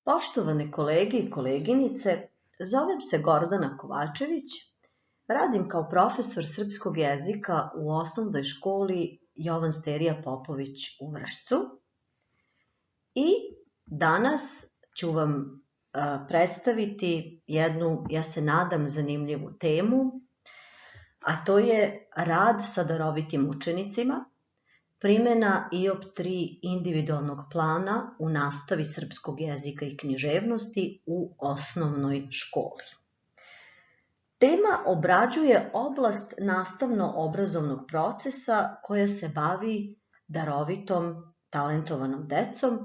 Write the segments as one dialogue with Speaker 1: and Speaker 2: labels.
Speaker 1: Poštovane kolege i koleginice, zovem se Gordana Kovačević, radim kao profesor srpskog jezika u osnovnoj školi Jovan Sterija Popović u Vršcu i danas ću vam predstaviti jednu, ja se nadam, zanimljivu temu, a to je rad sa darovitim učenicima, primjena IOP3 individualnog plana u nastavi srpskog jezika i književnosti u osnovnoj školi. Tema obrađuje oblast nastavno-obrazovnog procesa koja se bavi darovitom, talentovanom decom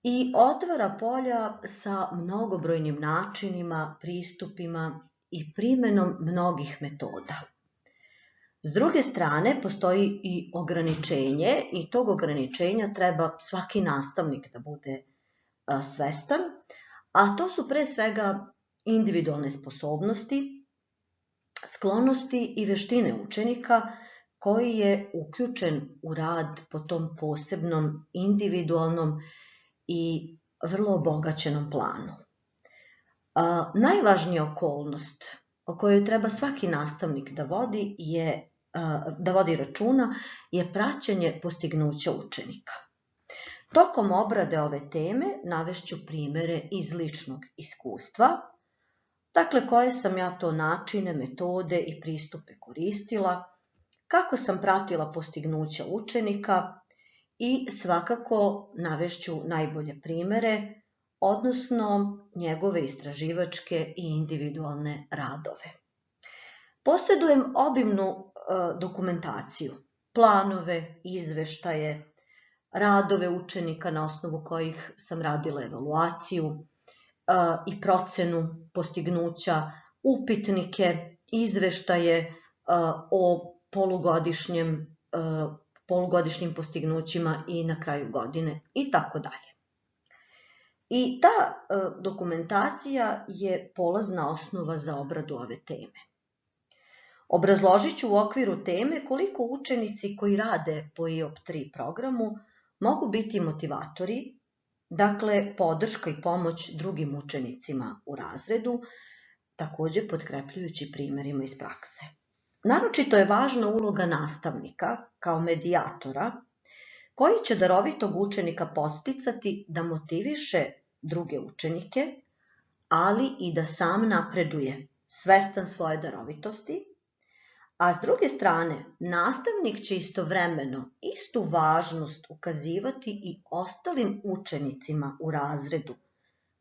Speaker 1: i otvara polja sa mnogobrojnim načinima, pristupima i primjenom mnogih metoda. S druge strane, postoji i ograničenje i tog ograničenja treba svaki nastavnik da bude svestan, a to su pre svega individualne sposobnosti, sklonosti i veštine učenika koji je uključen u rad po tom posebnom, individualnom i vrlo obogaćenom planu. Najvažnija okolnost o kojoj treba svaki nastavnik da vodi računa je praćenje postignuća učenika. Tokom obrade ove teme navešću primere iz ličnog iskustva, dakle koje sam ja to načine, metode i pristupe koristila, kako sam pratila postignuća učenika i svakako navešću najbolje primere, odnosno njegove istraživačke i individualne radove. Posjedujem obimnu dokumentaciju, planove, izveštaje, radove učenika na osnovu kojih sam radila evaluaciju i procenu postignuća, upitnike, izveštaje o polugodišnjim postignućima i na kraju godine i tako dalje. I ta dokumentacija je polazna osnova za obradu ove teme. Obrazložit ću u okviru teme koliko učenici koji rade po IOP3 programu mogu biti motivatori, dakle podrška i pomoć drugim učenicima u razredu, također potkrepljujući primjerima iz prakse. Naročito je važna uloga nastavnika kao medijatora koji će darovitog učenika podsticati da motiviše druge učenike, ali i da sam napreduje, svestan svoje darovitosti, a s druge strane, nastavnik će istovremeno istu važnost ukazivati i ostalim učenicima u razredu,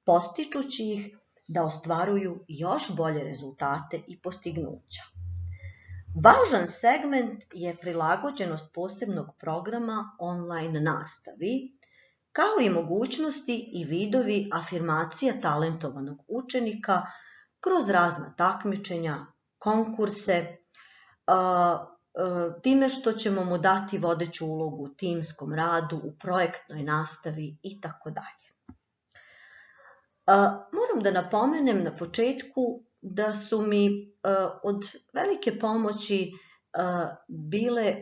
Speaker 1: postičući ih da ostvaruju još bolje rezultate i postignuća. Važan segment je prilagođenost posebnog programa online nastavi, kao i mogućnosti i vidovi afirmacija talentovanog učenika kroz razna takmičenja, konkurse, time što ćemo mu dati vodeću ulogu u timskom radu, u projektnoj nastavi itd. Moram da napomenem na početku da su mi od velike pomoći bile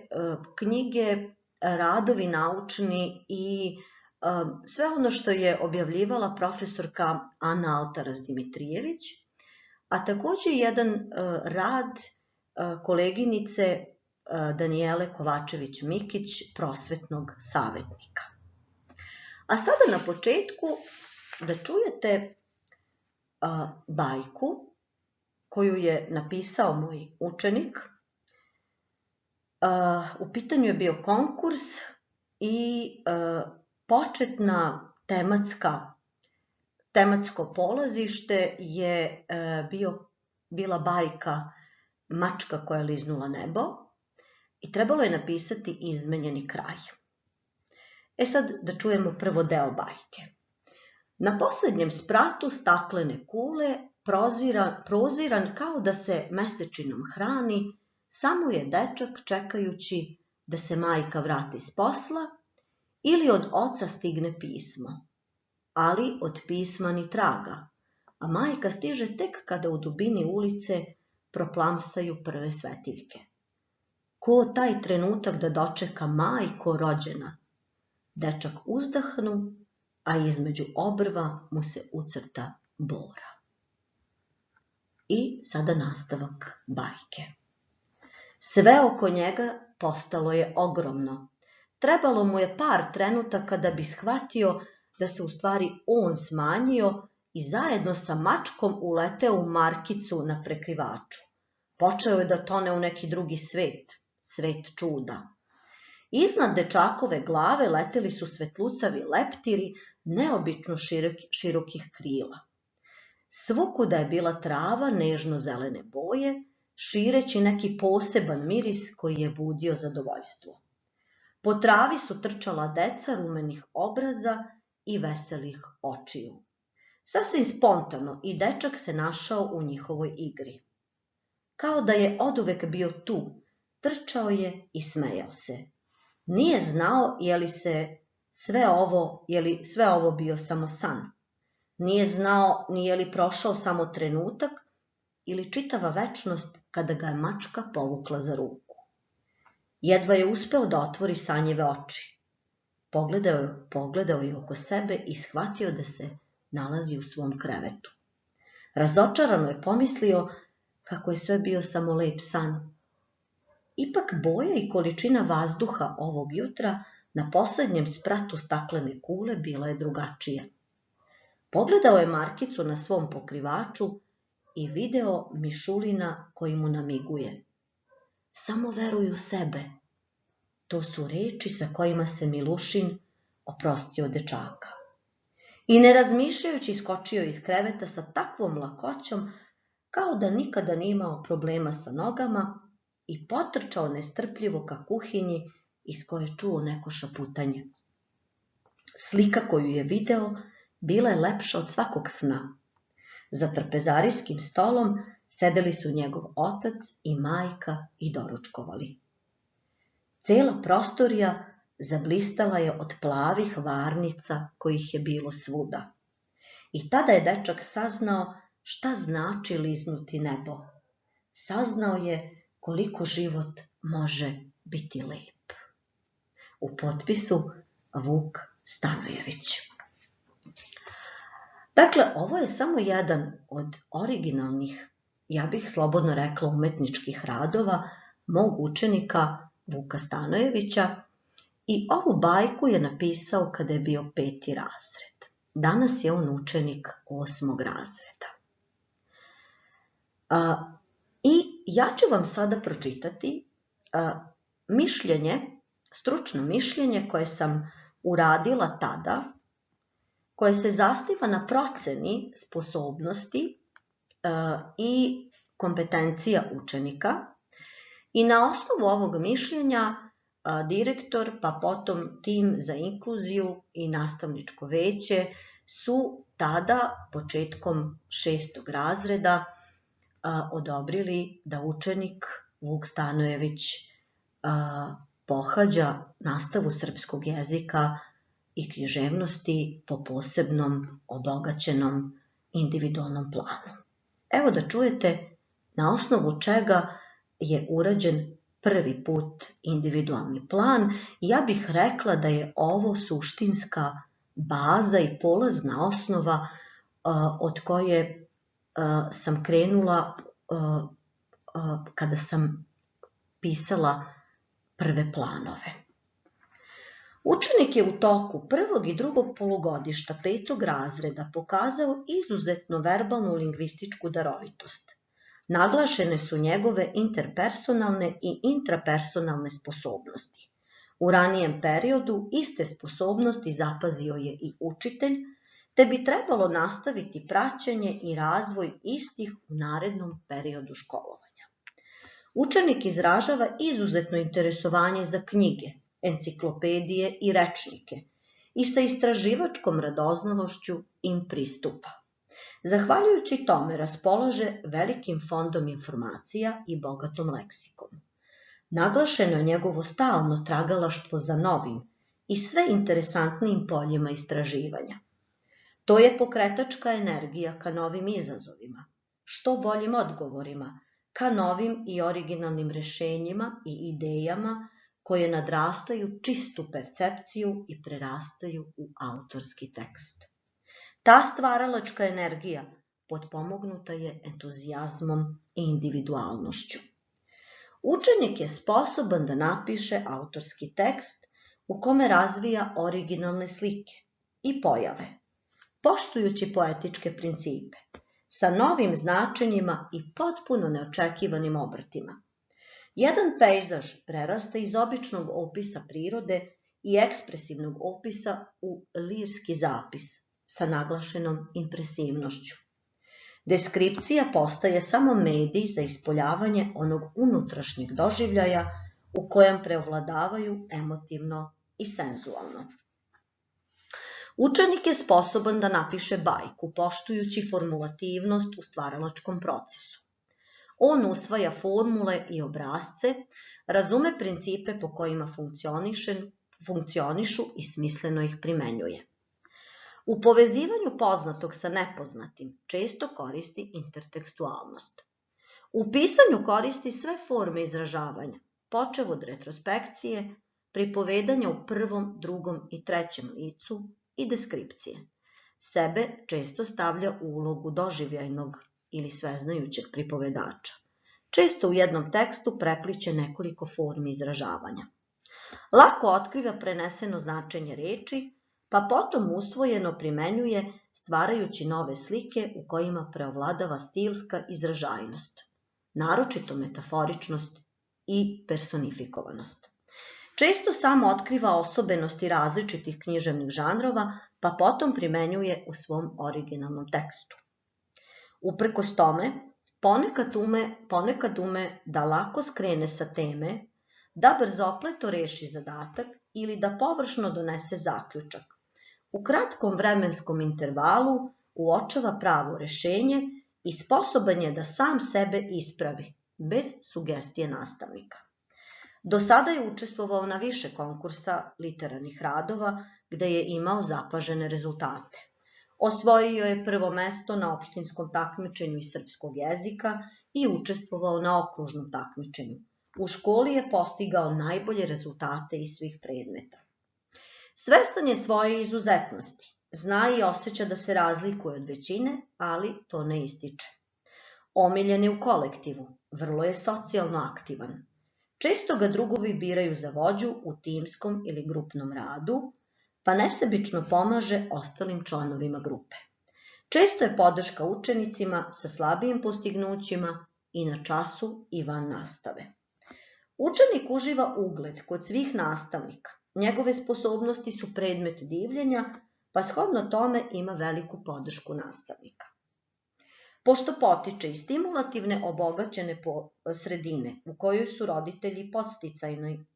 Speaker 1: knjige, radovi naučni i sve ono što je objavljivala profesorka Ana Altaras-Dimitrijević, a također jedan rad koleginice Danijele Kovačević-Mikić, prosvetnog savjetnika. A sada na početku da čujete bajku koju je napisao moj učenik. U pitanju je bio konkurs i početna tematsko polazište je bila bajka Mačka koja je liznula nebo i trebalo je napisati izmenjeni kraj. Sad da čujemo prvo deo bajke. Na posljednjem spratu staklene kule, proziran kao da se mesečinom hrani, samo je dečak čekajući da se majka vrati s posla ili od oca stigne pismo. Ali od pisma ni traga, a majka stiže tek kada u dubini ulice proplamsaju prve svetiljke. Ko taj trenutak da dočeka majko rođena? Dečak uzdahnu, a između obrva mu se ucrta bora. I sada nastavak bajke. Sve oko njega postalo je ogromno. Trebalo mu je par trenutaka da bi shvatio da se u stvari on smanjio i zajedno sa mačkom uleteo u markicu na prekrivaču. Počeo je da tone u neki drugi svet, svet čuda. Iznad dečakove glave leteli su svetlucavi leptiri neobično širokih krila. Svukuda je bila trava nežno-zelene boje, šireći neki poseban miris koji je budio zadovoljstvo. Po travi su trčala deca rumenih obraza i veselih očiju. Sasvim spontano i dečak se našao u njihovoj igri. Kao da je oduvek bio tu, trčao je i smejao se. Nije znao je li sve ovo bio samo san. Nije znao ni je li prošao samo trenutak ili čitava večnost kada ga je mačka povukla za ruku. Jedva je uspeo da otvori sanjive oči. Pogledao je oko sebe i shvatio da se nalazi u svom krevetu. Razočarano je pomislio kako je sve bio samo lep san. Ipak boja i količina vazduha ovog jutra na poslednjem spratu staklene kule bila je drugačija. Pogledao je markicu na svom pokrivaču i video Mišulina koji mu namiguje. Samo veruj u sebe. To su reči sa kojima se Milušin oprostio dečaka. I ne razmišljajući skočio iz kreveta sa takvom lakoćom kao da nikada nije imao problema sa nogama i potrčao nestrpljivo ka kuhinji iz koje čuo neko šaputanje. Slika koju je video bila je lepša od svakog sna. Za trpezarijskim stolom sedeli su njegov otac i majka i doručkovali. Cela prostorija zablistala je od plavih varnica kojih je bilo svuda. I tada je dečak saznao šta znači liznuti nebo. Saznao je koliko život može biti lep. U potpisu Vuk Stanojević. Dakle, ovo je samo jedan od originalnih, ja bih slobodno rekla, umetničkih radova mog učenika Vuka Stanojevića i ovu bajku je napisao kada je bio 5. razred. Danas je on učenik 8. razreda. I ja ću vam sada pročitati stručno mišljenje koje sam uradila tada, koje se zasniva na proceni sposobnosti i kompetencija učenika. I na osnovu ovog mišljenja direktor, pa potom tim za inkluziju i nastavničko veće su tada, početkom 6. razreda, odobrili da učenik Vuk Stanojević pohađa nastavu srpskog jezika i književnosti po posebnom, obogaćenom, individualnom planu. Evo da čujete na osnovu čega je urađen prvi put individualni plan. Ja bih rekla da je ovo suštinska baza i polazna osnova od koje sam krenula kada sam pisala prve planove. Učenik je u toku 1. i 2. polugodišta 5. razreda pokazao izuzetno verbalnu lingvističku darovitost. Naglašene su njegove interpersonalne i intrapersonalne sposobnosti. U ranijem periodu iste sposobnosti zapazio je i učitelj, te bi trebalo nastaviti praćenje i razvoj istih u narednom periodu školovanja. Učenik izražava izuzetno interesovanje za knjige, enciklopedije i rečnike i sa istraživačkom radoznalošću im pristupa. Zahvaljujući tome raspolaže velikim fondom informacija i bogatom leksikom. Naglašeno je njegovo stalno tragalaštvo za novim i sve interesantnijim poljima istraživanja. To je pokretačka energija ka novim izazovima, što boljim odgovorima, ka novim i originalnim rešenjima i idejama koje nadrastaju čistu percepciju i prerastaju u autorski tekst. Ta stvaralačka energija potpomognuta je entuzijazmom i individualnošću. Učenik je sposoban da napiše autorski tekst u kome razvija originalne slike i pojave, poštujući poetičke principe, sa novim značenjima i potpuno neočekivanim obrtima. Jedan pejzaž prerasta iz običnog opisa prirode i ekspresivnog opisa u lirski zapis sa naglašenom impresivnošću. Deskripcija postaje samo medij za ispoljavanje onog unutrašnjeg doživljaja u kojem preovladavaju emotivno i senzualno. Učenik je sposoban da napiše bajku, poštujući formulativnost u stvaralačkom procesu. On usvaja formule i obrasce, razume principe po kojima funkcionišu i smisleno ih primenjuje. U povezivanju poznatog sa nepoznatim često koristi intertekstualnost. U pisanju koristi sve forme izražavanja, počev od retrospekcije, pripovedanja u prvom, drugom i trećem licu i deskripcije. Sebe često stavlja u ulogu doživljajnog ili sveznajućeg pripovedača. Često u jednom tekstu prepliće nekoliko formi izražavanja. Lako otkriva preneseno značenje reči, pa potom usvojeno primenjuje stvarajući nove slike u kojima preovladava stilska izražajnost, naročito metaforičnost i personifikovanost. Često samo otkriva osobenosti različitih književnih žanrova, pa potom primenjuje u svom originalnom tekstu. Uprkos tome, ponekad ume da lako skrene sa teme, da brzopleto reši zadatak ili da površno donese zaključak. U kratkom vremenskom intervalu uočava pravo rešenje i sposoban je da sam sebe ispravi, bez sugestije nastavnika. Do sada je učestvovao na više konkursa literarnih radova, gde je imao zapažene rezultate. Osvojio je prvo mesto na opštinskom takmičenju iz srpskog jezika i učestvovao na okružnom takmičenju. U školi je postigao najbolje rezultate iz svih predmeta. Svestan je svoje izuzetnosti, zna i osjeća da se razlikuje od većine, ali to ne ističe. Omiljen je u kolektivu, vrlo je socijalno aktivan. Često ga drugovi biraju za vođu u timskom ili grupnom radu, pa nesebično pomaže ostalim članovima grupe. Često je podrška učenicima sa slabijim postignućima i na času i van nastave. Učenik uživa ugled kod svih nastavnika. Njegove sposobnosti su predmet divljenja, pa shodno tome ima veliku podršku nastavnika. Pošto potiče iz stimulativne obogaćene sredine u kojoj su roditelji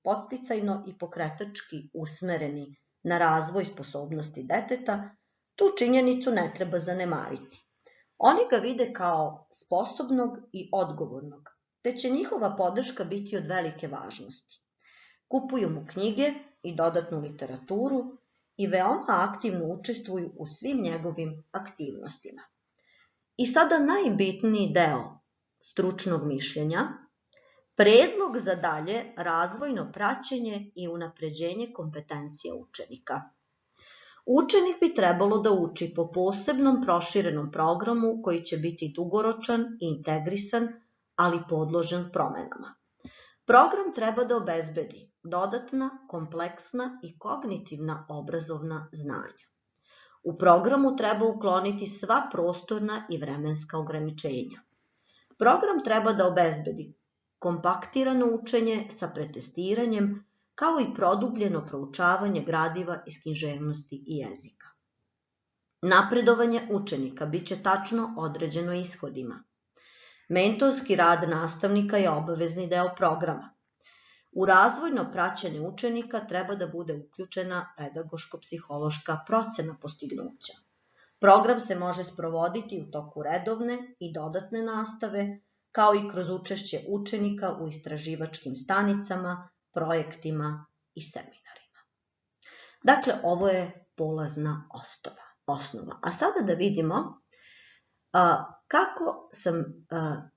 Speaker 1: podsticajno i pokretački usmereni na razvoj sposobnosti deteta, tu činjenicu ne treba zanemariti. Oni ga vide kao sposobnog i odgovornog, te će njihova podrška biti od velike važnosti. Kupuju mu knjige i dodatnu literaturu i veoma aktivno učestvuju u svim njegovim aktivnostima. I sada najbitniji deo stručnog mišljenja, predlog za dalje razvojno praćenje i unapređenje kompetencija učenika. Učenik bi trebalo da uči po posebnom proširenom programu koji će biti dugoročan i integrisan, ali podložen promenama. Program treba da obezbedi dodatna, kompleksna i kognitivna obrazovna znanja. U programu treba ukloniti sva prostorna i vremenska ograničenja. Program treba da obezbedi kompaktirano učenje sa pretestiranjem, kao i produbljeno proučavanje gradiva iz književnosti i jezika. Napredovanje učenika biće tačno određeno ishodima. Mentorski rad nastavnika je obavezni deo programa. U razvojno praćenje učenika treba da bude uključena pedagoško-psihološka procena postignuća. Program se može sprovoditi u toku redovne i dodatne nastave, kao i kroz učešće učenika u istraživačkim stanicama, projektima i seminarima. Dakle, ovo je polazna osnova. A sada da vidimo kako sam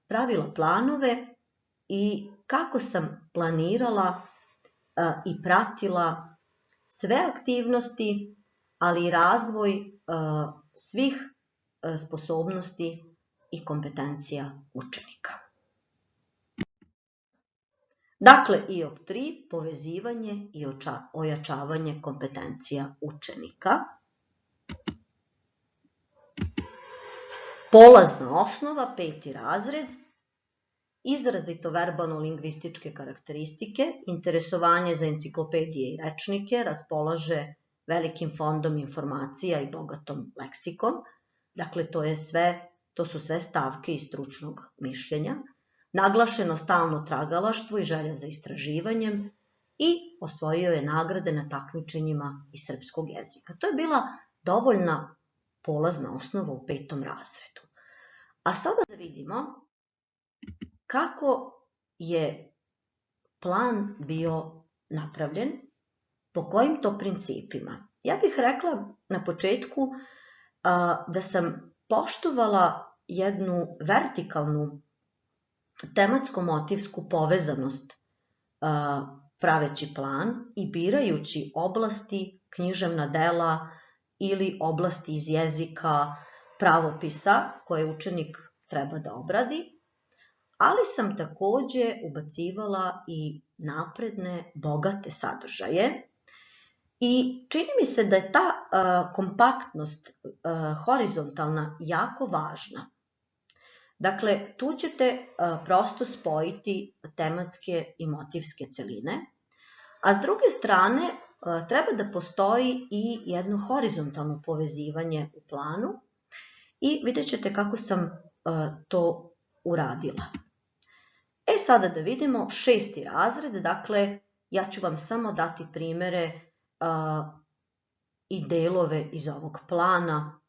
Speaker 1: pravila planove i kako sam planirala i pratila sve aktivnosti, ali i razvoj svih sposobnosti i kompetencija učenika. Dakle, IOP3, povezivanje i ojačavanje kompetencija učenika. Polazna osnova, 5. razred, izrazito verbalno-lingvističke karakteristike, interesovanje za enciklopedije i rečnike, raspolaže velikim fondom informacija i bogatom leksikom. Dakle, to su sve stavke iz stručnog mišljenja. Naglašeno stalno tragalaštvo i želja za istraživanjem i osvojio je nagrade na takmičenjima iz srpskog jezika. To je bila dovoljna polazna osnova u 5. razredu. A sada da vidimo kako je plan bio napravljen, po kojim to principima. Ja bih rekla na početku da sam poštovala jednu vertikalnu tematsko-motivsku povezanost praveći plan i birajući oblasti, književna dela ili oblasti iz jezika, pravopisa koje učenik treba da obradi, ali sam takođe ubacivala i napredne, bogate sadržaje i čini mi se da je ta kompaktnost horizontalna jako važna. Dakle, tu ćete prosto spojiti tematske i motivske celine, a s druge strane treba da postoji i jedno horizontalno povezivanje u planu i vidjet ćete kako sam to uradila. Sada da vidimo 6. razred, dakle, ja ću vam samo dati primere i delove iz ovog plana.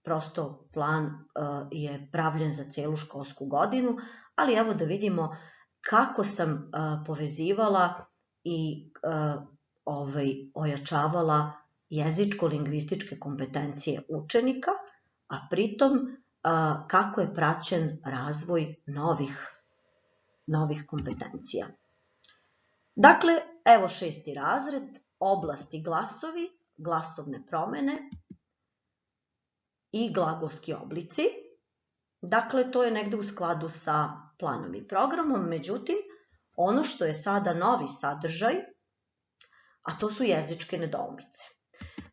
Speaker 1: Prosto plan je pravljen za celu školsku godinu, ali evo da vidimo kako sam povezivala i ojačavala jezičko-lingvističke kompetencije učenika, a pritom kako je praćen razvoj novih kompetencija. Dakle, evo 6. razred, oblasti glasovi, glasovne promene i glagolski oblici. Dakle, to je negde u skladu sa planom i programom, međutim, ono što je sada novi sadržaj, a to su jezičke nedoumice.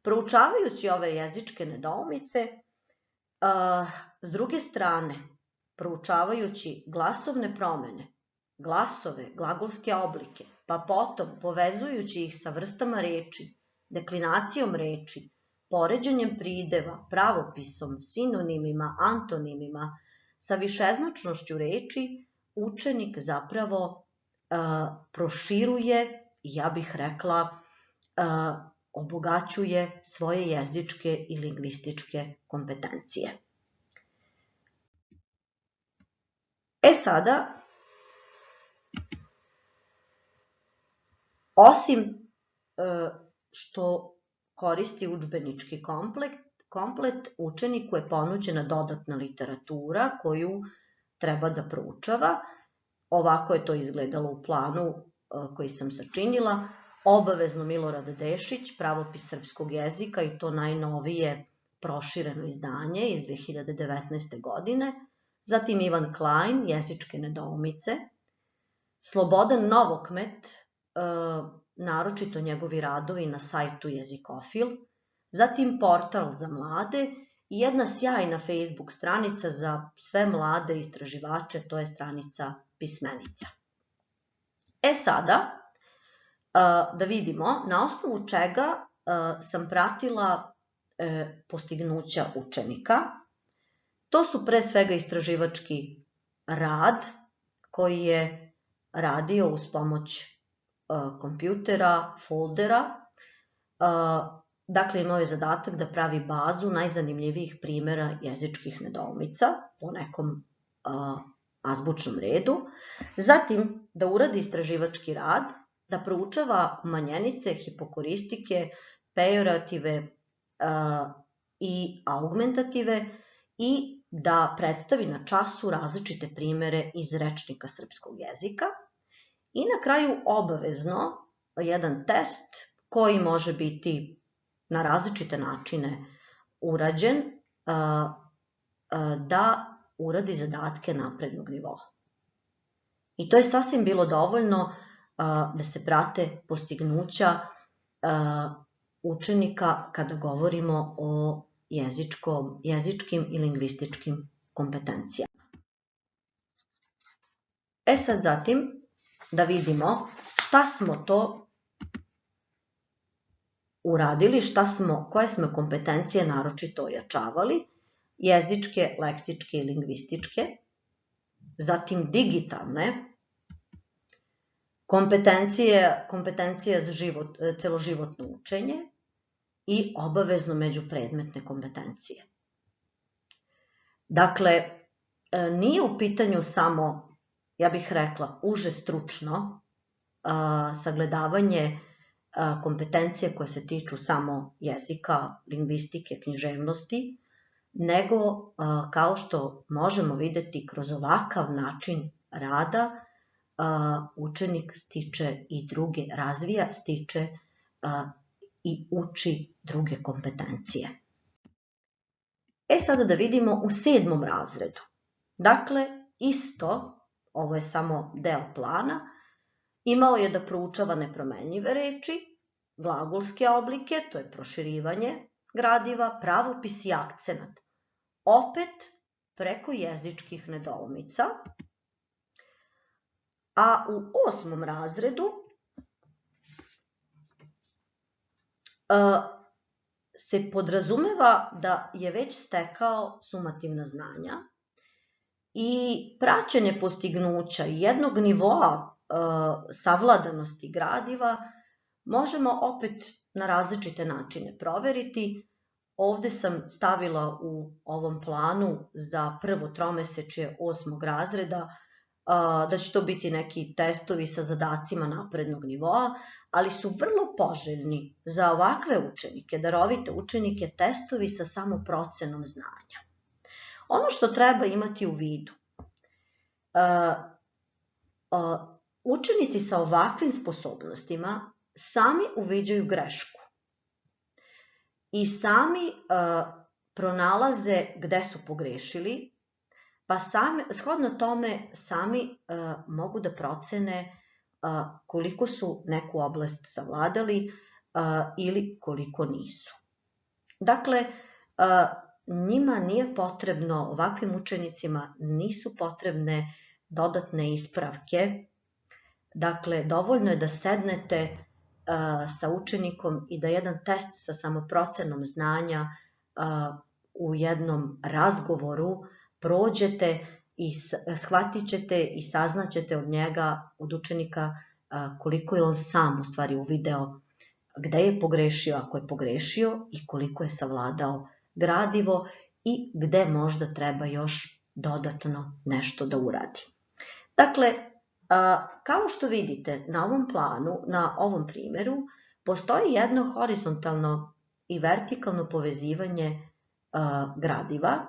Speaker 1: Proučavajući ove jezičke nedoumice, s druge strane, proučavajući glasovne promene, glasove, glagolske oblike, pa potom povezujući ih sa vrstama reči, deklinacijom reči, poređenjem prideva, pravopisom, sinonimima, antonimima, sa višeznačnošću reči, učenik zapravo proširuje, ja bih rekla, obogaćuje svoje jezičke i lingvističke kompetencije. Sada, osim što koristi udžbenički komplet, učeniku je ponuđena dodatna literatura koju treba da proučava. Ovako je to izgledalo u planu koji sam sačinila. Obavezno Milorad Dešić, pravopis srpskog jezika i to najnovije prošireno izdanje iz 2019. godine. Zatim Ivan Klein, jezičke nedoumice. Slobodan Novokmet, naročito njegovi radovi na sajtu Jezikofil. Zatim portal za mlade i jedna sjajna Facebook stranica za sve mlade istraživače, to je stranica Pismenica. Sada, da vidimo na osnovu čega sam pratila postignuća učenika. To su pre svega istraživački rad koji je radio uz pomoć kompjutera, foldera. Dakle, imao je zadatak da pravi bazu najzanimljivijih primjera jezičkih nedoumica po nekom azbučnom redu. Zatim, da uradi istraživački rad, da proučava manjenice, hipokoristike, pejorative i augmentative i da predstavi na času različite primere iz rečnika srpskog jezika. I na kraju obavezno jedan test koji može biti na različite načine urađen da uradi zadatke naprednog nivoa. I to je sasvim bilo dovoljno da se prate postignuća učenika kada govorimo o jezičkim i lingvističkim kompetencijama. Sad zatim da vidimo šta smo to uradili, koje smo kompetencije naročito ojačavali, jezičke, leksičke i lingvističke, zatim digitalne, kompetencije za celoživotno učenje i obavezno međupredmetne kompetencije. Dakle, nije u pitanju samo, ja bih rekla, uže stručno sagledavanje kompetencije koje se tiču samo jezika, lingvistike, književnosti, nego kao što možemo videti kroz ovakav način rada, učenik stiče i uči druge kompetencije. Sada da vidimo u 7. razredu. Dakle, isto, ovo je samo deo plana, imao je da proučava nepromenjive reči, glagolske oblike, to je proširivanje gradiva, pravopis i akcenat. Opet preko jezičkih nedoumica. A u 8. razredu se podrazumeva da je već stekao sumativna znanja i praćenje postignuća jednog nivoa savladanosti gradiva možemo opet na različite načine proveriti. Ovde sam stavila u ovom planu za prvo tromesečje 8. razreda da će to biti neki testovi sa zadacima naprednog nivoa, ali su vrlo poželjni za ovakve učenike, darovite učenike, testovi sa samoprocenom znanja. Ono što treba imati u vidu, učenici sa ovakvim sposobnostima sami uviđaju grešku i sami pronalaze gde su pogrešili, pa shodno tome sami mogu da procene koliko su neku oblast savladali ili koliko nisu. Dakle, njima nije potrebno, ovakvim učenicima nisu potrebne dodatne ispravke. Dakle, dovoljno je da sednete sa učenikom i da jedan test sa samoprocenom znanja u jednom razgovoru prođete i shvatit ćete i saznaćete od njega, od učenika, koliko je on sam u stvari uvideo gde je pogrešio, ako je pogrešio, i koliko je savladao gradivo i gde možda treba još dodatno nešto da uradi. Dakle, kao što vidite na ovom planu, na ovom primjeru, postoji jedno horizontalno i vertikalno povezivanje gradiva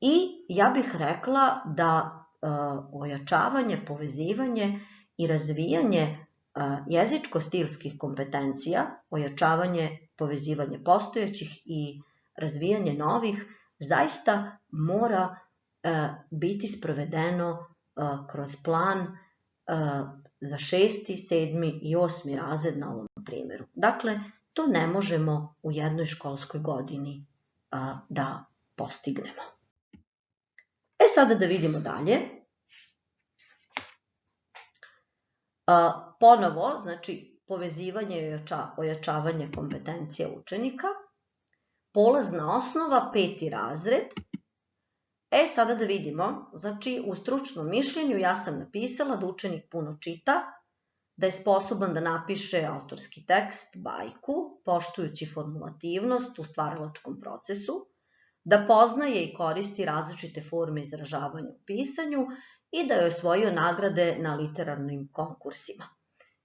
Speaker 1: i ja bih rekla da ojačavanje, povezivanje i razvijanje jezičko-stilskih kompetencija, ojačavanje, povezivanje postojećih i razvijanje novih, zaista mora biti sprovedeno kroz plan za 6., 7. i 8. razred na ovom primjeru. Dakle, to ne možemo u jednoj školskoj godini da postignemo. Sada da vidimo dalje. Ponovo, znači, povezivanje i ojačavanje kompetencija učenika. Polazna osnova, 5. razred. Sada da vidimo, znači, u stručnom mišljenju ja sam napisala da učenik puno čita, da je sposoban da napiše autorski tekst, bajku, poštujući formulativnost u stvaralačkom procesu, da poznaje i koristi različite forme izražavanja u pisanju i da je osvojio nagrade na literarnim konkursima.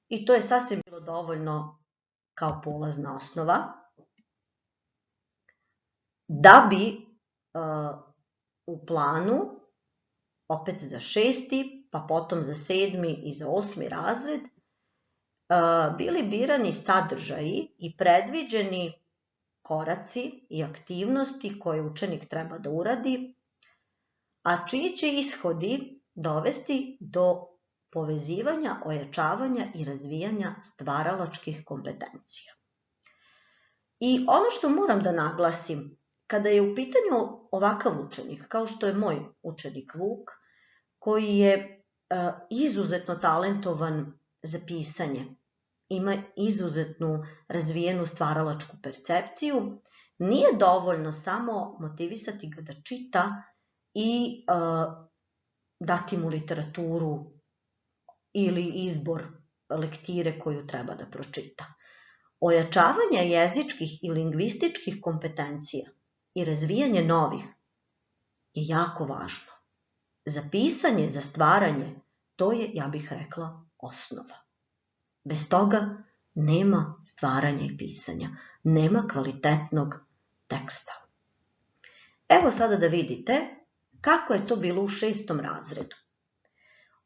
Speaker 1: I to je sasvim bilo dovoljno kao polazna osnova da bi u planu, opet za 6., pa potom za 7. i za 8. razred, bili birani sadržaji i predviđeni koraci i aktivnosti koje učenik treba da uradi, a čiji će ishodi dovesti do povezivanja, ojačavanja i razvijanja stvaralačkih kompetencija. I ono što moram da naglasim, kada je u pitanju ovakav učenik, kao što je moj učenik Vuk, koji je izuzetno talentovan za pisanje, ima izuzetnu razvijenu stvaralačku percepciju, nije dovoljno samo motivisati ga da čita i dati mu literaturu ili izbor lektire koju treba da pročita. Ojačavanje jezičkih i lingvističkih kompetencija i razvijanje novih je jako važno. Za pisanje, za stvaranje, to je, ja bih rekla, osnova. Bez toga nema stvaranja i pisanja, nema kvalitetnog teksta. Evo sada da vidite kako je to bilo u 6. razredu.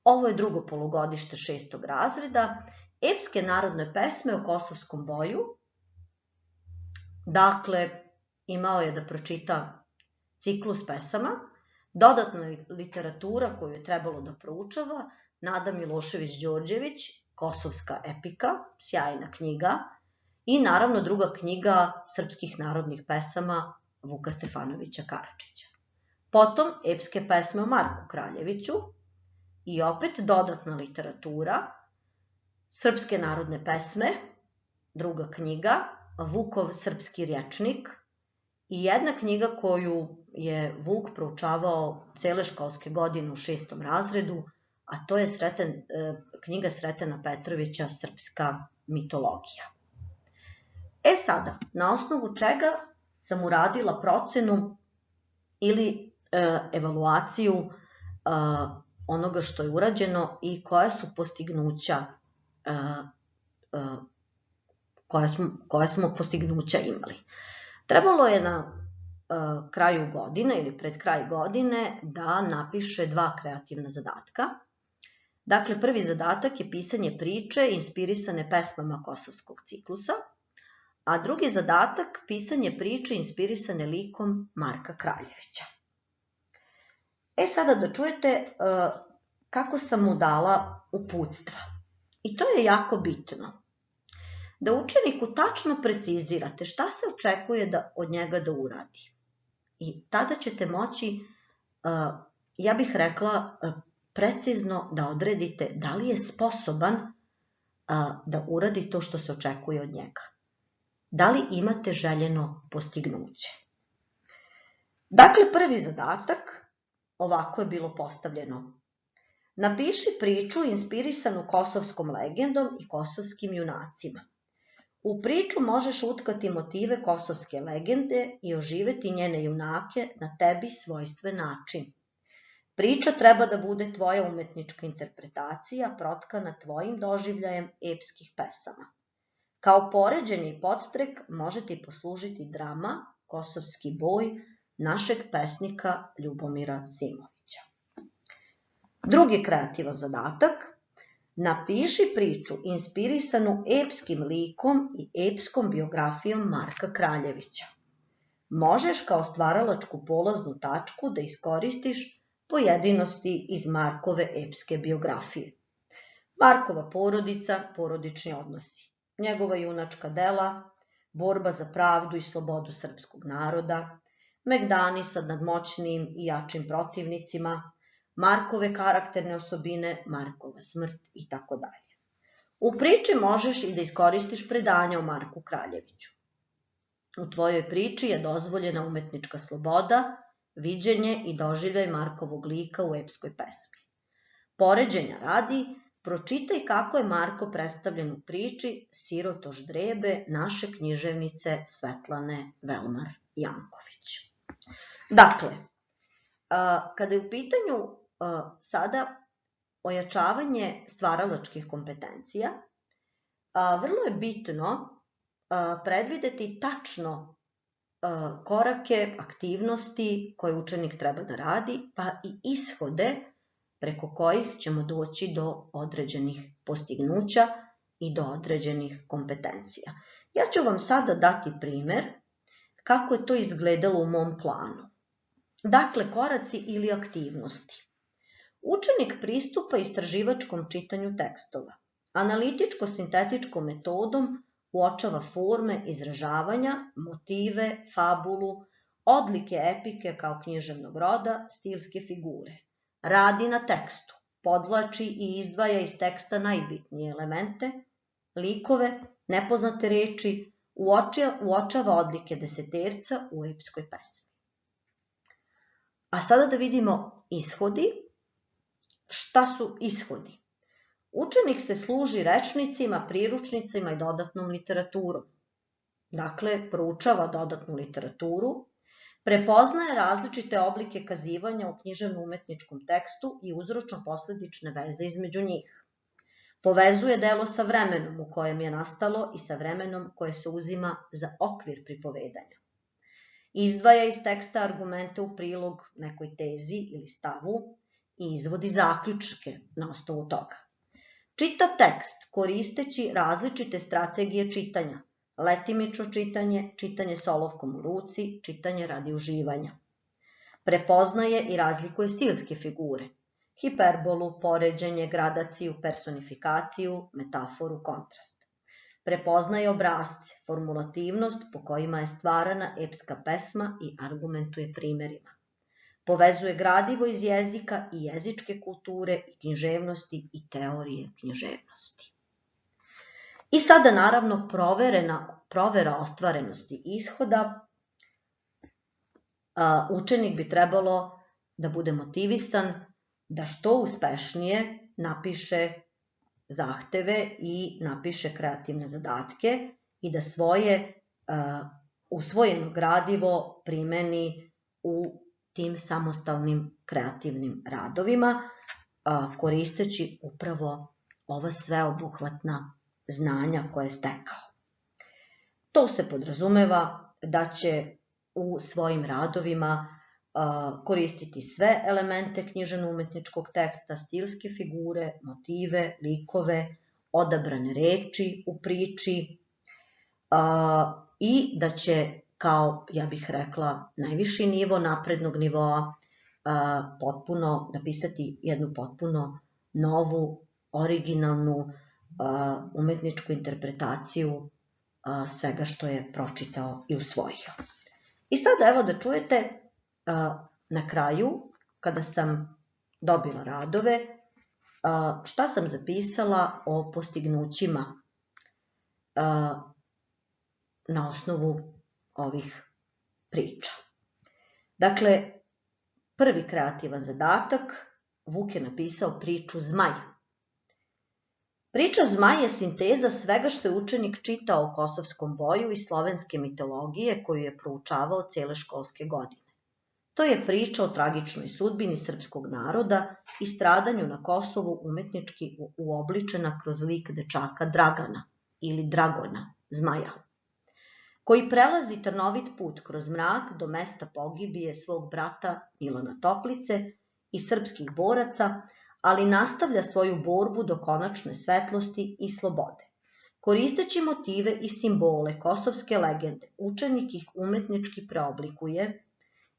Speaker 1: Ovo je drugo polugodište 6. razreda, epske narodne pesme o kosovskom boju. Dakle, imao je da pročita ciklus pesama, dodatna literatura koju je trebalo da proučava, Nada Milošević-Đorđević, Kosovska epika, sjajna knjiga, i naravno druga knjiga srpskih narodnih pesama Vuka Stefanovića Karadžića. Potom epske pesme o Marku Kraljeviću i opet dodatna literatura, srpske narodne pesme, druga knjiga, Vukov srpski rječnik i jedna knjiga koju je Vuk proučavao cele školske godine u 6. razredu, a to je knjiga Sretena Petrovića Srpska mitologija. E sada, na osnovu čega sam uradila procenu ili evaluaciju onoga što je urađeno i koja su postignuća koja smo postignuća imali. Trebalo je na kraju godine ili pred kraj godine da napiše 2 kreativna zadatka. Dakle, prvi zadatak je pisanje priče inspirisane pesmama kosovskog ciklusa, a drugi zadatak pisanje priče inspirisane likom Marka Kraljevića. E sada da čujete kako sam mu dala uputstva. I to je jako bitno. Da učeniku tačno precizirate šta se očekuje od njega da uradi. I tada ćete moći, ja bih rekla, precizno da odredite da li je sposoban da uradi to što se očekuje od njega. Da li imate željeno postignuće. Dakle, prvi zadatak, ovako je bilo postavljeno. Napiši priču inspirisanu kosovskom legendom i kosovskim junacima. U priču možeš utkati motive kosovske legende i oživeti njene junake na tebi svojstven način. Priča treba da bude tvoja umetnička interpretacija protkana tvojim doživljajem epskih pesama. Kao poređenje i podstrek može ti poslužiti drama Kosovski boj našeg pesnika Ljubomira Simovića. Drugi kreativan zadatak. Napiši priču inspirisanu epskim likom i epskom biografijom Marka Kraljevića. Možeš kao stvaralačku polaznu tačku da iskoristiš pojedinosti iz Markove epske biografije. Markova porodica, porodični odnosi, njegova junačka dela, borba za pravdu i slobodu srpskog naroda, megdani sa nadmoćnim i jačim protivnicima, Markove karakterne osobine, Markova smrt itd. U priči možeš i da iskoristiš predanja o Marku Kraljeviću. U tvojoj priči je dozvoljena umetnička sloboda, viđenje i doživljaj Markovog lika u epskoj pesmi. Poređenja radi, pročitaj kako je Marko predstavljen u priči Sirotoš Drebe naše književnice Svetlane Velmar Janković. Dakle, kada je u pitanju sada ojačavanje stvaralačkih kompetencija, vrlo je bitno predvideti tačno korake, aktivnosti koje učenik treba da radi, pa i ishode preko kojih ćemo doći do određenih postignuća i do određenih kompetencija. Ja ću vam sada dati primer kako je to izgledalo u mom planu. Dakle, koraci ili aktivnosti. Učenik pristupa istraživačkom čitanju tekstova. Analitičko-sintetičkom metodom uočava forme izražavanja, motive, fabulu, odlike epike kao književnog roda, stilske figure. Radi na tekstu, podvlači i izdvaja iz teksta najbitnije elemente, likove, nepoznate reči, uočava odlike deseterca u epskoj pesmi. A sada da vidimo ishodi. Šta su ishodi? Učenik se služi rečnicima, priručnicima i dodatnom literaturom. Dakle, proučava dodatnu literaturu, prepoznaje različite oblike kazivanja u književno-umetničkom tekstu i uzročno-posledične veze između njih. Povezuje delo sa vremenom u kojem je nastalo i sa vremenom koje se uzima za okvir pripovedanja. Izdvaja iz teksta argumente u prilog nekoj tezi ili stavu i izvodi zaključke na osnovu toga. Čita tekst koristeći različite strategije čitanja, letimično čitanje, čitanje s olovkom u ruci, čitanje radi uživanja. Prepoznaje i razlikuje stilske figure, hiperbolu, poređenje, gradaciju, personifikaciju, metaforu, kontrast. Prepoznaje obrasce, formulativnost po kojima je stvarana epska pesma i argumentuje primerima. Povezuje gradivo iz jezika i jezičke kulture i književnosti i teorije književnosti. I sada naravno provera ostvarenosti ishoda. Učenik bi trebalo da bude motivisan da što uspešnije napiše zahteve i napiše kreativne zadatke i da svoje usvojeno gradivo primeni u tim samostalnim kreativnim radovima, koristeći upravo ova sveobuhvatna znanja koje je stekao. To se podrazumeva da će u svojim radovima koristiti sve elemente književno-umetničkog teksta, stilske figure, motive, likove, odabrane reči u priči i da će kao, ja bih rekla, najviši nivo naprednog nivoa potpuno napisati jednu potpuno novu, originalnu umetničku interpretaciju svega što je pročitao i usvojio. I sada evo da čujete na kraju, kada sam dobila radove, šta sam zapisala o postignućima na osnovu ovih priča. Dakle, prvi kreativan zadatak, Vuk je napisao priču Zmaj. Priča Zmaj je sinteza svega što je učenik čitao o kosovskom boju i slovenske mitologije koju je proučavao cele školske godine. To je priča o tragičnoj sudbini srpskog naroda i stradanju na Kosovu umetnički uobličena kroz lik dečaka Dragana ili Dragona, Zmaja, koji prelazi trnovit put kroz mrak do mesta pogibije svog brata Milana Toplice i srpskih boraca, ali nastavlja svoju borbu do konačne svetlosti i slobode. Koristeći motive i simbole kosovske legende, učenik ih umetnički preoblikuje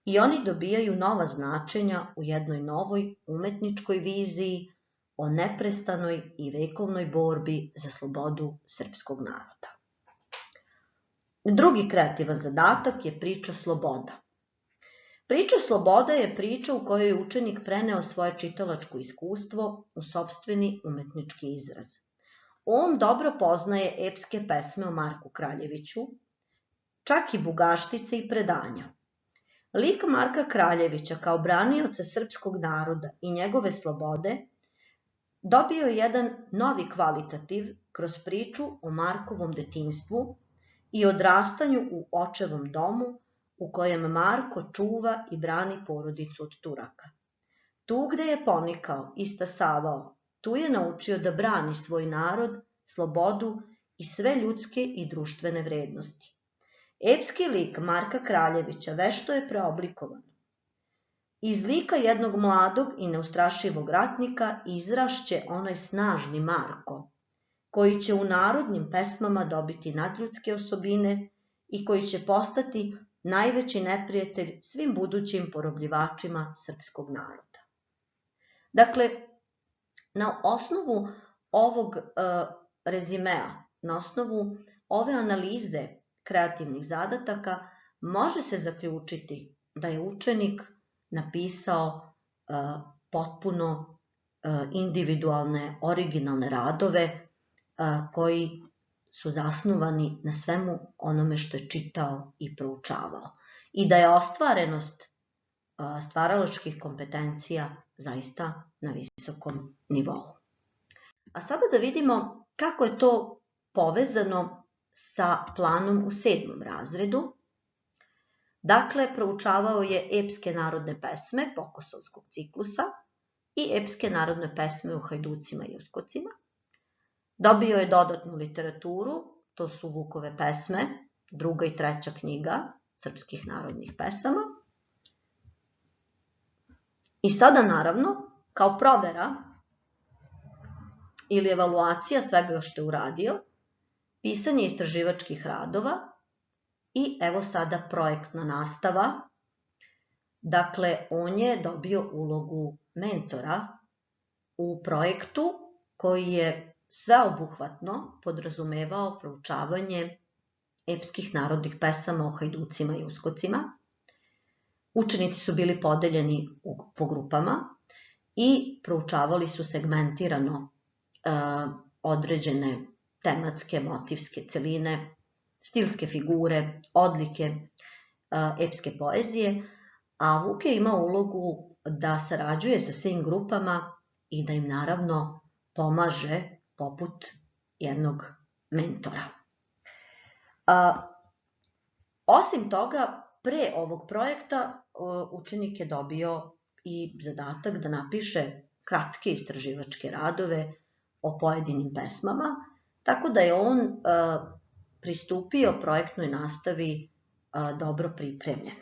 Speaker 1: i oni dobijaju nova značenja u jednoj novoj umetničkoj viziji o neprestanoj i vekovnoj borbi za slobodu srpskog naroda. Drugi kreativan zadatak je priča Sloboda. Priča Sloboda je priča u kojoj je učenik preneo svoje čitalačko iskustvo u sopstveni umetnički izraz. On dobro poznaje epske pesme o Marku Kraljeviću, čak i bugaštice i predanja. Lik Marka Kraljevića kao branioca srpskog naroda i njegove slobode dobio je jedan novi kvalitativ kroz priču o Markovom detinjstvu i odrastanju u očevom domu u kojem Marko čuva i brani porodicu od Turaka. Tu gde je ponikao i stasavao, tu je naučio da brani svoj narod, slobodu i sve ljudske i društvene vrednosti. Epski lik Marka Kraljevića vešto je preoblikovan. Iz lika jednog mladog i neustrašivog ratnika izrašće onaj snažni Marko, koji će u narodnim pesmama dobiti nadljudske osobine i koji će postati najveći neprijatelj svim budućim porobljivačima srpskog naroda. Dakle, na osnovu ovog rezimea, na osnovu ove analize kreativnih zadataka, može se zaključiti da je učenik napisao potpuno individualne, originalne radove koji su zasnovani na svemu onome što je čitao i proučavao. I da je ostvarenost stvaralačkih kompetencija zaista na visokom nivou. A sada da vidimo kako je to povezano sa planom u 7. razredu. Dakle, proučavao je epske narodne pesme Pokosovskog ciklusa i epske narodne pesme u Hajducima i Uskocima. Dobio je dodatnu literaturu, to su Vukove pesme, 2. i 3. knjiga srpskih narodnih pesama. I sada, naravno, kao provera ili evaluacija svega što je uradio, pisanje istraživačkih radova i evo sada projektna nastava. Dakle, on je dobio ulogu mentora u projektu koji je sveobuhvatno podrazumevao proučavanje epskih narodnih pesama o Hajducima i Uskocima. Učenici su bili podeljeni po grupama i proučavali su segmentirano određene tematske, motivske celine, stilske figure, odlike epske poezije, a Vuk je imao ulogu da sarađuje sa svim grupama i da im naravno pomaže poput jednog mentora. Osim toga, pre ovog projekta učenik je dobio i zadatak da napiše kratke istraživačke radove o pojedinim pesmama, tako da je on pristupio projektnoj nastavi dobro pripremljen.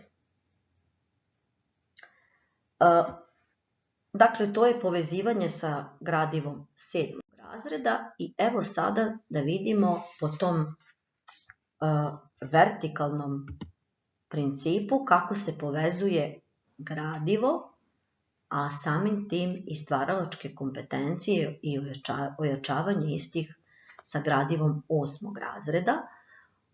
Speaker 1: Dakle, to je povezivanje sa gradivom 7. razreda i evo sada da vidimo po tom vertikalnom principu kako se povezuje gradivo, a samim tim i stvaralačke kompetencije i ojačavanje istih sa gradivom 8. razreda.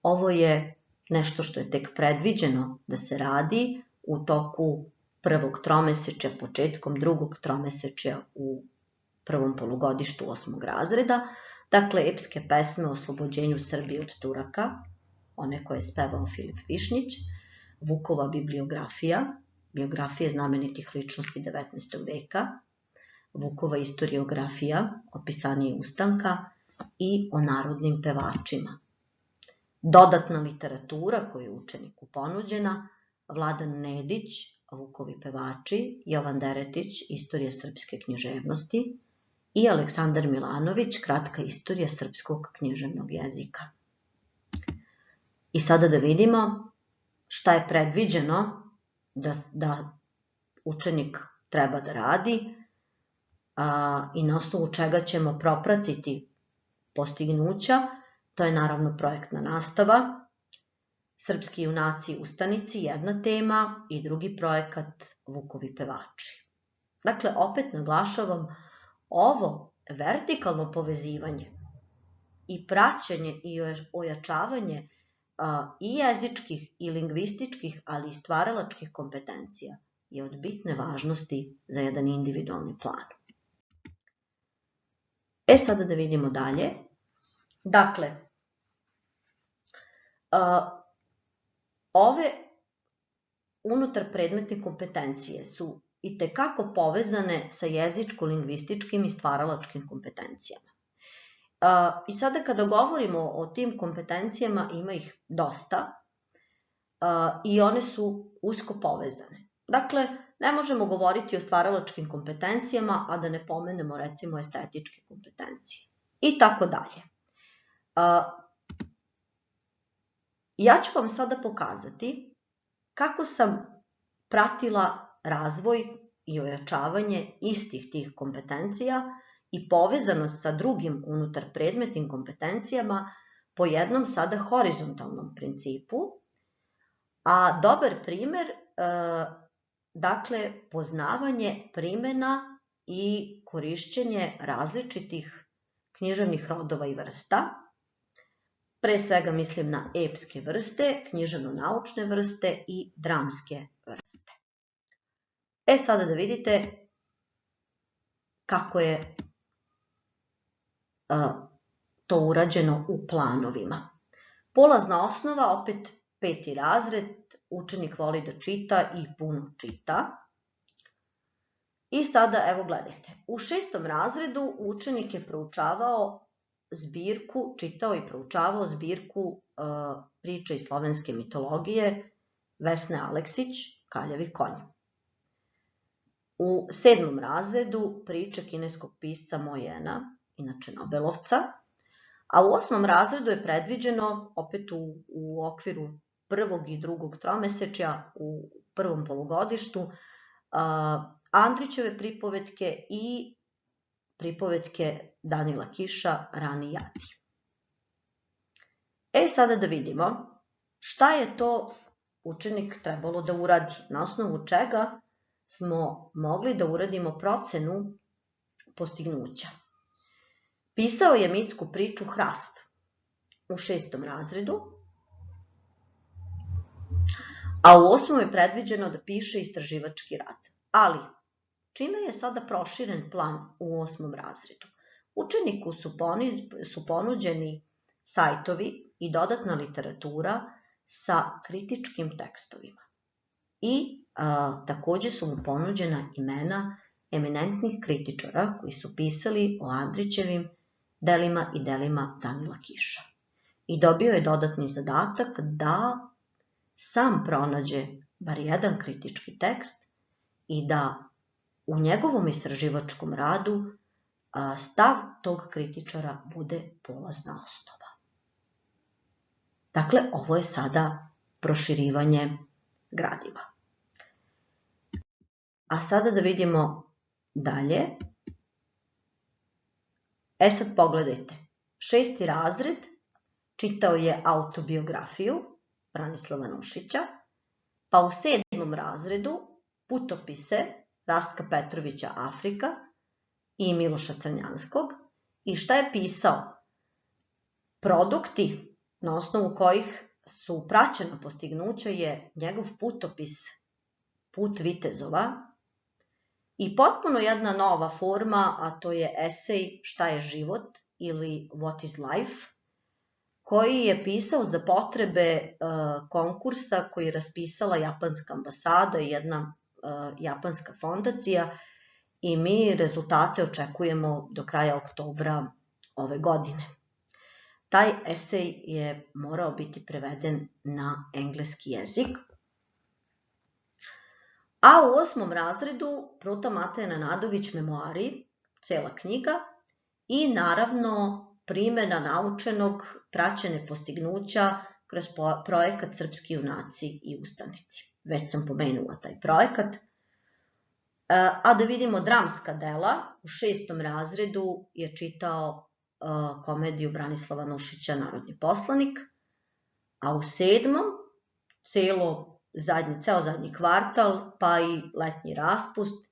Speaker 1: Ovo je nešto što je tek predviđeno da se radi u toku prvog tromesečja, početkom drugog tromesečja u prvom polugodištu 8. razreda. Dakle, epske pesme o oslobođenju Srbije od Turaka, one koje je spevao Filip Višnjić, Vukova bibliografija, biografije znamenitih ličnosti 19. veka, Vukova istoriografija, opisanje ustanka i o narodnim pevačima. Dodatna literatura koja je učeniku ponuđena, Vladan Nedić, Vukovi pevači, Jovan Deretić, Istorija srpske književnosti i Aleksandar Milanović, Kratka istorija srpskog književnog jezika. I sada da vidimo šta je predviđeno da učenik treba da radi i na osnovu čega ćemo propratiti postignuća. To je naravno projektna nastava, Srpski junaci i ustanici, jedna tema, i drugi projekat Vukovi pevači. Dakle, opet naglašavam, ovo vertikalno povezivanje i praćenje i ojačavanje i jezičkih i lingvističkih, ali i stvaralačkih kompetencija je od bitne važnosti za jedan individualni plan. Sada da vidimo dalje. Dakle, ove unutar predmetne kompetencije su itekako povezane sa jezičko-lingvističkim i stvaralačkim kompetencijama. I sada kada govorimo o tim kompetencijama, ima ih dosta i one su usko povezane. Dakle, ne možemo govoriti o stvaralačkim kompetencijama, a da ne pomenemo recimo estetičke kompetencije i tako dalje. Ja ću vam sada pokazati kako sam pratila razvoj i ojačavanje istih tih kompetencija i povezanost sa drugim unutar predmetnim kompetencijama po jednom sada horizontalnom principu, a dobar primer, dakle, poznavanje primjena i korišćenje različitih književnih rodova i vrsta. Pre svega mislim na epske vrste, književno-naučne vrste i dramske vrste. Sada da vidite kako je to urađeno u planovima. Polazna osnova, opet 5. razred, učenik voli da čita i puno čita. I sada, evo gledajte, u 6. razredu učenik je proučavao zbirku, čitao i proučavao zbirku priče iz slovenske mitologije Vesne Aleksić, Kaljavi konj. U 7. razredu priče kineskog pisca Mo Jena, inače Nobelovca, a u 8. razredu je predviđeno, opet u okviru 1. i 2. tromesečja, u prvom polugodištu, Andrićeve pripovetke i pripovetke Danila Kiša Rani jadi. Sada da vidimo šta je to učenik trebalo da uradi, na osnovu čega smo mogli da uradimo procenu postignuća. Pisao je mitsku priču Hrast u 6. razredu, a u 8. je predviđeno da piše istraživački rad. Ali, čime je sada proširen plan u 8. razredu? Učeniku su ponuđeni sajtovi i dodatna literatura sa kritičkim tekstovima. I takođe su mu ponuđena imena eminentnih kritičara koji su pisali o Andrićevim delima i delima Danila Kiša. I dobio je dodatni zadatak da sam pronađe bar jedan kritički tekst i da u njegovom istraživačkom radu stav tog kritičara bude polazna osnova. Dakle, ovo je sada proširivanje gradiva. A sada da vidimo dalje. Sad pogledajte. 6. razred čitao je autobiografiju Branislava Nušića, pa u 7. razredu putopise Rastka Petrovića Afrika i Miloša Crnjanskog. I šta je pisao? Produkti na osnovu kojih su praćena postignuća je njegov putopis Put vitezova i potpuno jedna nova forma, a to je esej Šta je život ili What is life, koji je pisao za potrebe konkursa koji je raspisala japanska ambasada i jedna japanska fondacija i mi rezultate očekujemo do kraja oktobra ove godine. Taj esej je morao biti preveden na engleski jezik. A u 8. razredu Pruta Mateja Nenadović Memoari, cela knjiga i naravno primjena naučenog, praćene postignuća kroz projekat Srpski junaci i ustanici. Već sam pomenula taj projekat. A da vidimo dramska dela, u 6. razredu je čitao komediju Branislava Nušića Narodni poslanik, a u 7. ceo zadnji kvartal, pa i letnji raspust,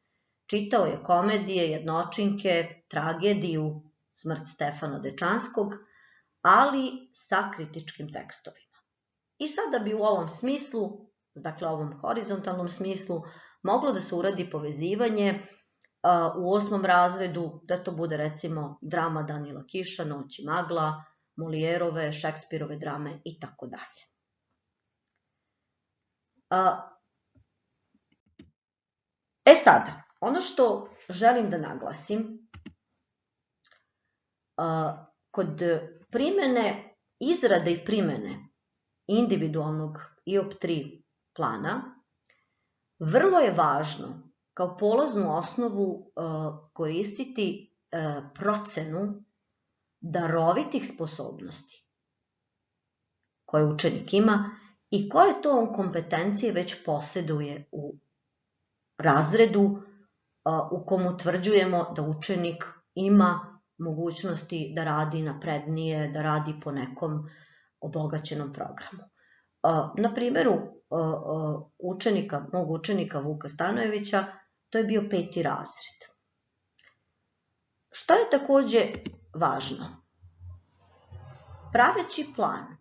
Speaker 1: čitao je komedije, jednočinke, tragediju Smrt Stefana Dečanskog, ali sa kritičkim tekstovima. I sada bi u ovom smislu, dakle ovom horizontalnom smislu, moglo da se uradi povezivanje u 8. razredu, da to bude recimo drama Danila Kiša, Noć i magla, Molijerove, Šekspirove drame i tako dalje. Sada, ono što želim da naglasim, kod primene, izrade i primene individualnog IOP3 plana, vrlo je važno kao polaznu osnovu koristiti procenu darovitih sposobnosti koje učenik ima i koje to on kompetencije već posjeduje u razredu u kom utvrđujemo da učenik ima mogućnosti da radi naprednije, da radi po nekom obogaćenom programu. Na primjeru mog učenika Vuka Stanojevića, to je bio 5. razred. Šta je takođe važno? Praveći plan,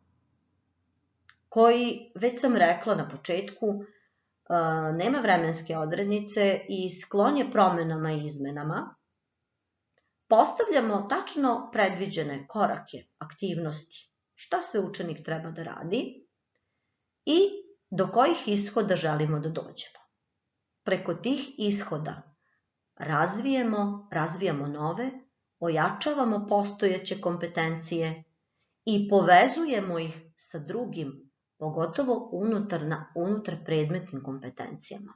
Speaker 1: koji, već sam rekla na početku, nema vremenske odrednice i sklon je promenama i izmenama, postavljamo tačno predviđene korake, aktivnosti, šta sve učenik treba da radi i do kojih ishoda želimo da dođemo. Preko tih ishoda razvijamo nove, ojačavamo postojeće kompetencije i povezujemo ih sa drugim, pogotovo unutar predmetnim kompetencijama,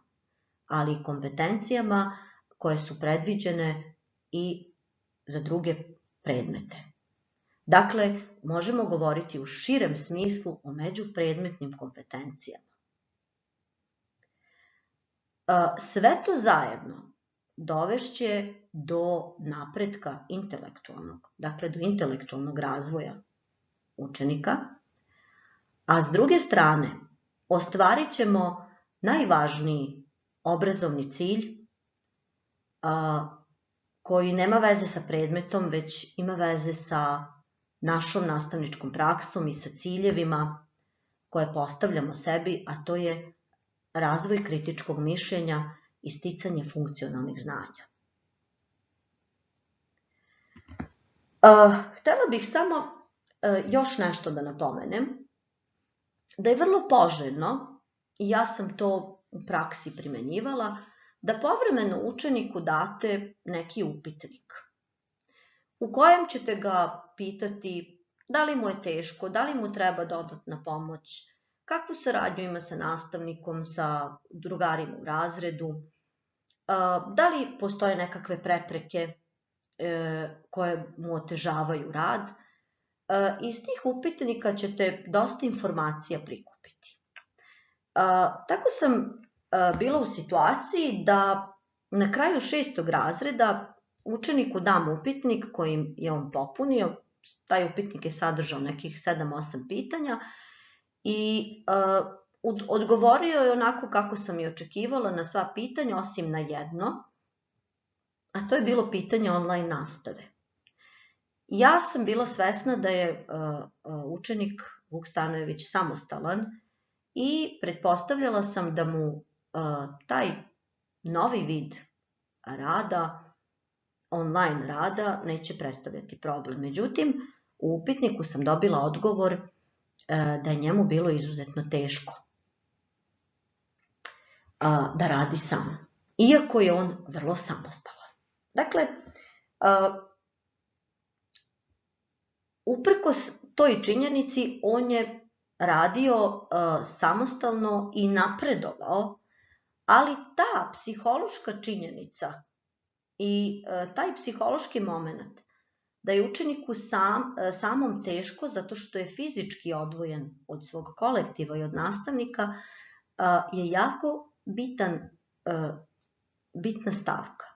Speaker 1: ali i kompetencijama koje su predviđene i za druge predmete. Dakle, možemo govoriti u širem smislu o međupredmetnim kompetencijama. Sve to zajedno dovešće do napretka intelektualnog, dakle do intelektualnog razvoja učenika, a s druge strane ostvarit ćemo najvažniji obrazovni cilj koji nema veze sa predmetom, već ima veze sa našom nastavničkom praksom i sa ciljevima koje postavljamo sebi, a to je razvoj kritičkog mišljenja i sticanje funkcionalnih znanja. Htela bih samo još nešto da napomenem, da je vrlo poželjno, i ja sam to u praksi primenjivala, da povremeno učeniku date neki upitnik u kojem ćete ga pitati da li mu je teško, da li mu treba dodatna pomoć, kakvu saradnju ima sa nastavnikom, sa drugarima u razredu, da li postoje nekakve prepreke koje mu otežavaju rad. Iz tih upitnika ćete dosta informacija prikupiti. Tako sam bila u situaciji da na kraju 6. razreda učeniku dam upitnik kojim je on popunio. Taj upitnik je sadržao nekih 7-8 pitanja i odgovorio je onako kako sam i očekivala na sva pitanja, osim na jedno, a to je bilo pitanje online nastave. Ja sam bila svesna da je učenik Vuk Stanojević samostalan i pretpostavljala sam da mu taj novi vid rada, online rada, neće predstavljati problem. Međutim, u upitniku sam dobila odgovor da je njemu bilo izuzetno teško da radi sam, iako je on vrlo samostalan. Dakle, uprkos toj činjenici, on je radio samostalno i napredovao, ali ta psihološka činjenica i taj psihološki moment da je učeniku samom teško zato što je fizički odvojen od svog kolektiva i od nastavnika je jako bitna stavka.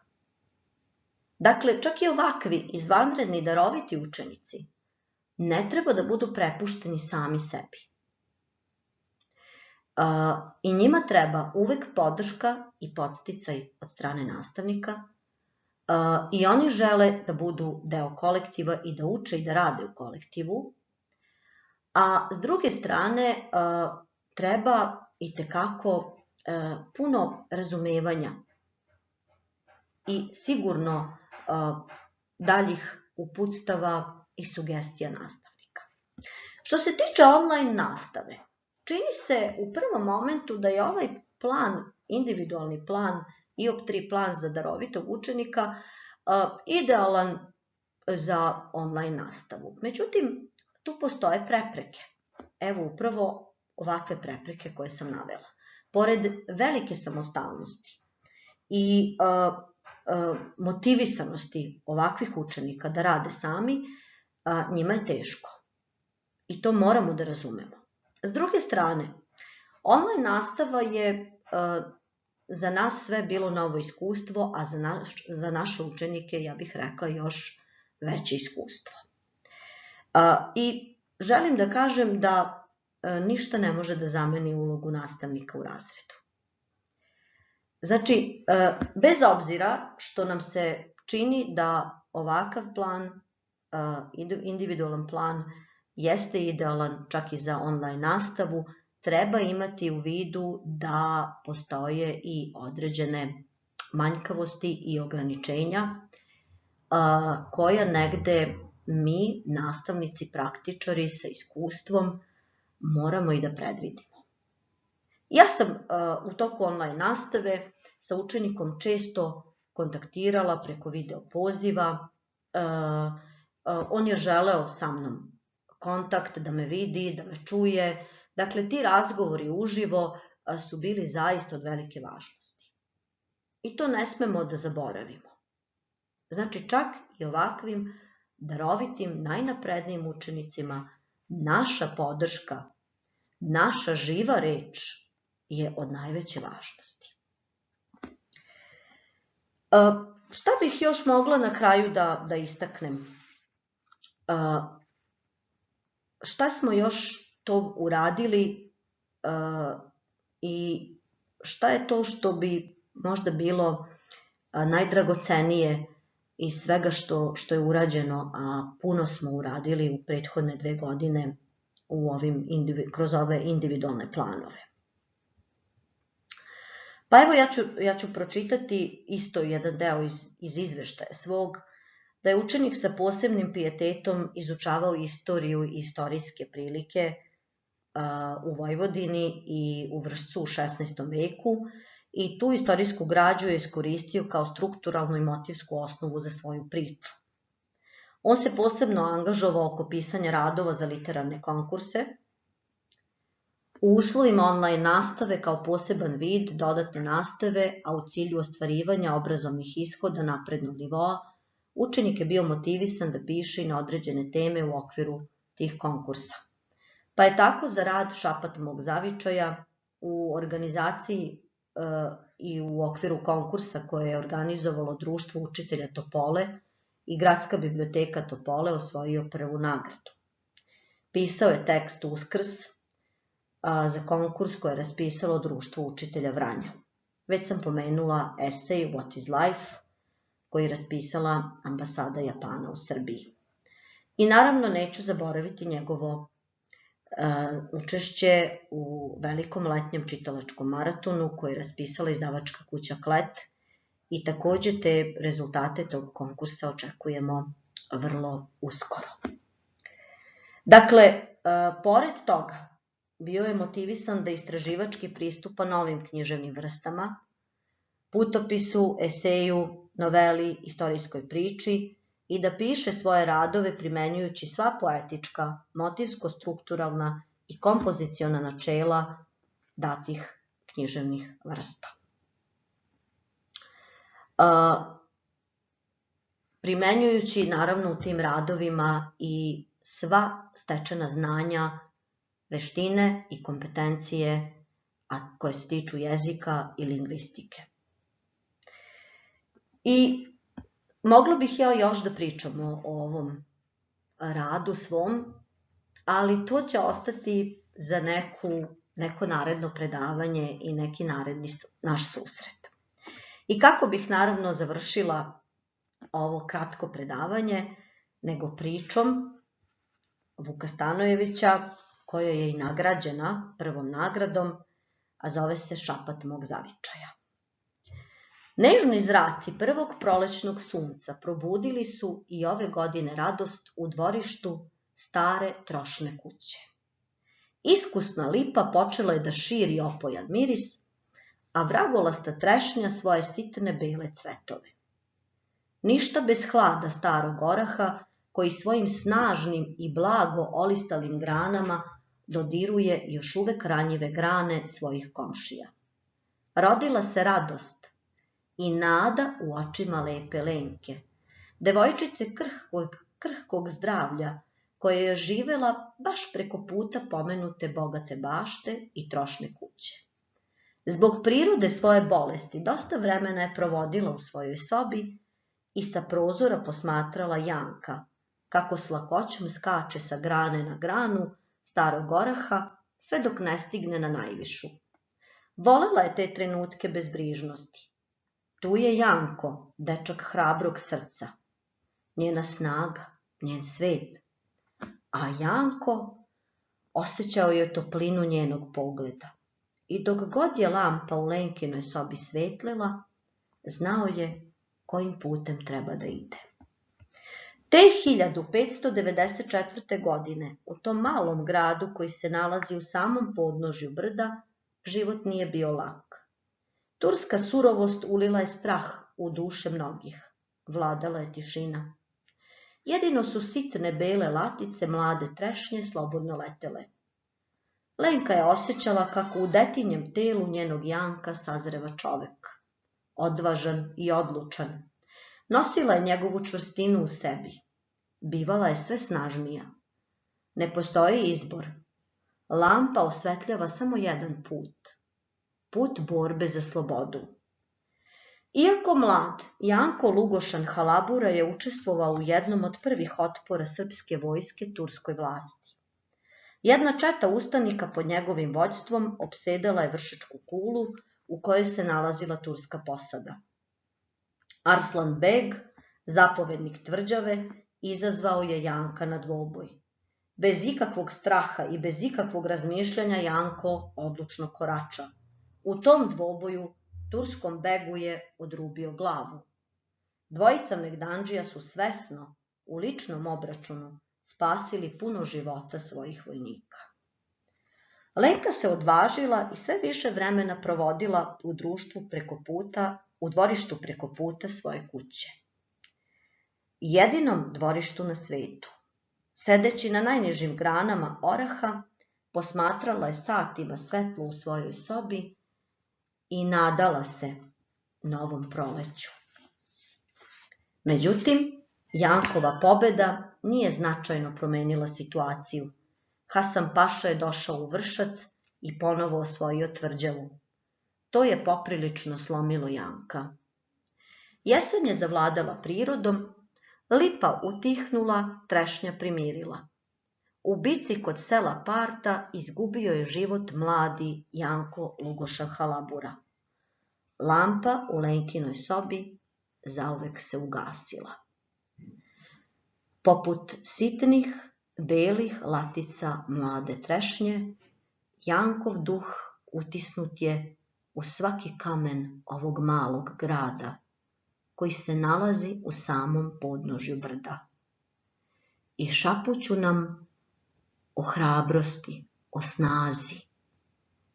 Speaker 1: Dakle, čak i ovakvi izvanredni daroviti učenici ne treba da budu prepušteni sami sebi. I njima treba uvek podrška i podsticaj od strane nastavnika i oni žele da budu deo kolektiva i da uče i da rade u kolektivu, a s druge strane treba itekako puno razumevanja i sigurno daljih uputstava i sugestija nastavnika. Što se tiče online nastave, čini se u prvom momentu da je ovaj plan, individualni plan, IOP3 plan za darovitog učenika, idealan za online nastavu. Međutim, tu postoje prepreke. Evo upravo ovakve prepreke koje sam navela. Pored velike samostalnosti i motivisanosti ovakvih učenika da rade sami, njima je teško. I to moramo da razumemo. S druge strane, online nastava je za nas sve bilo novo iskustvo, a za naše učenike, ja bih rekla, još veće iskustvo. I želim da kažem da ništa ne može da zameni ulogu nastavnika u razredu. Znači, bez obzira što nam se čini da ovakav plan, individualan plan, jeste idealan čak i za online nastavu, treba imati u vidu da postoje i određene manjkavosti i ograničenja koja negde mi, nastavnici, praktičari sa iskustvom, moramo i da predvidimo. Ja sam u toku online nastave sa učenikom često kontaktirala preko video poziva. On je želeo sa mnom kontakt, da me vidi, da me čuje. Dakle, ti razgovori uživo su bili zaista od velike važnosti. I to ne smemo da zaboravimo. Znači, čak i ovakvim darovitim, najnaprednijim učenicima naša podrška, naša živa reč je od najveće važnosti. Šta bih još mogla na kraju da istaknem? Šta smo još to uradili i šta je to što bi možda bilo najdragocenije iz svega što je urađeno, a puno smo uradili u prethodne 2 godine kroz ove individualne planove. Pa evo ja ću pročitati isto jedan deo iz izveštaja svog, da je učenik sa posebnim pijetetom izučavao istoriju i istorijske prilike u Vojvodini i u Vršcu u 16. veku i tu istorijsku građu je iskoristio kao strukturalnu i motivsku osnovu za svoju priču. On se posebno angažovao oko pisanja radova za literarne konkurse, u uslovima online nastave kao poseban vid dodatne nastave, a u cilju ostvarivanja obrazovnih ishoda naprednog nivoa, učenik je bio motivisan da piše i na određene teme u okviru tih konkursa. Pa je tako za rad Šapat mog zavičaja u organizaciji i u okviru konkursa koje je organizovalo Društvo učitelja Topole i Gradska biblioteka Topole osvojio prvu nagradu. Pisao je tekst Uskrs za konkurs koje je raspisalo Društvo učitelja Vranja. Već sam pomenula esej What is Life koji je raspisala ambasada Japana u Srbiji. I naravno neću zaboraviti njegovo učešće u velikom letnjem čitalačkom maratonu koje je raspisala izdavačka kuća Klet i takođe te rezultate tog konkursa očekujemo vrlo uskoro. Dakle, pored toga, bio je motivisan da istraživački pristupa novim književnim vrstama, putopisu, eseju, noveli, istorijskoj priči i da piše svoje radove primenjujući sva poetička, motivsko-strukturalna i kompoziciona načela datih književnih vrsta. Primenjujući naravno u tim radovima i sva stečena znanja, veštine i kompetencije koje se tiču jezika i lingvistike. I mogla bih ja još da pričam o ovom radu svom, ali to će ostati za neko naredno predavanje i neki naredni naš susret. I kako bih naravno završila ovo kratko predavanje, nego pričom Vuka Stanojevića, koja je i nagrađena prvom nagradom, a zove se Šapat mog zavičaja. Nežni zraci prvog prolećnog sunca probudili su i ove godine radost u dvorištu stare trošne kuće. Iskusna lipa počela je da širi opojan miris, a vragolasta trešnja svoje sitne bele cvetove. Ništa bez hlada starog oraha, koji svojim snažnim i blago olistalim granama dodiruje još uvek ranjive grane svojih komšija. Rodila se radost i nada u očima lepe Lenke, devojčice krhkog zdravlja, koja je živela baš preko puta pomenute bogate bašte i trošne kuće. Zbog prirode svoje bolesti dosta vremena je provodila u svojoj sobi i sa prozora posmatrala Janka, kako s lakoćom skače sa grane na granu starog oraha, sve dok ne stigne na najvišu. Volela je te trenutke bezbrižnosti. Tu je Janko, dečak hrabrog srca, njena snaga, njen svet, a Janko osjećao je toplinu njenog pogleda. I dok god je lampa u Lenkinoj sobi svetlila, znao je kojim putem treba da ide. Te 1594. godine u tom malom gradu koji se nalazi u samom podnožju brda, život nije bio lak. Turska surovost ulila je strah u duše mnogih. Vladala je tišina. Jedino su sitne bele latice mlade trešnje slobodno letele. Lenka je osjećala kako u detinjem telu njenog Janka sazreva čovek. Odvažan i odlučan. Nosila je njegovu čvrstinu u sebi. Bivala je sve snažnija. Ne postoji izbor. Lampa osvetljava samo jedan put. Put borbe za slobodu. Iako mlad, Janko Lugošan Halabura je učestvovao u jednom od prvih otpora srpske vojske turskoj vlasti. Jedna četa ustanika pod njegovim vođstvom opsedala je Vršačku kulu u kojoj se nalazila turska posada. Arslan Beg, zapovednik tvrđave, izazvao je Janka na dvoboj. Bez ikakvog straha i bez ikakvog razmišljanja Janko odlučno korača. U tom dvoboju turskom begu je odrubio glavu. Dvojica Megdandžija su svesno, u ličnom obračunu, spasili puno života svojih vojnika. Lenka se odvažila i sve više vremena provodila u dvorištu preko puta svoje kuće. Jedinom dvorištu na svetu. Sedeći na najnižim granama oraha, posmatrala je satima svetlo u svojoj sobi i nadala se novom proleću. Međutim, Jankova pobeda nije značajno promenila situaciju. Hasan Paša je došao u Vršac i ponovo osvojio tvrđavu. To je poprilično slomilo Janka. Jesen je zavladala prirodom, lipa utihnula, trešnja primirila. U bici kod sela Parta izgubio je život mladi Janko Lugošan Halabura. Lampa u Lenkinoj sobi zauvek se ugasila. Poput sitnih, belih latica mlade trešnje, Jankov duh utisnut je u svaki kamen ovog malog grada, koji se nalazi u samom podnožju brda. I šapuću nam o hrabrosti, o snazi,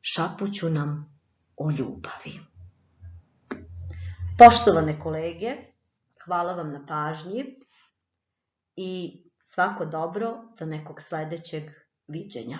Speaker 1: šapuću nam o ljubavi. Poštovane kolege, hvala vam na pažnji i svako dobro do nekog sledećeg viđenja.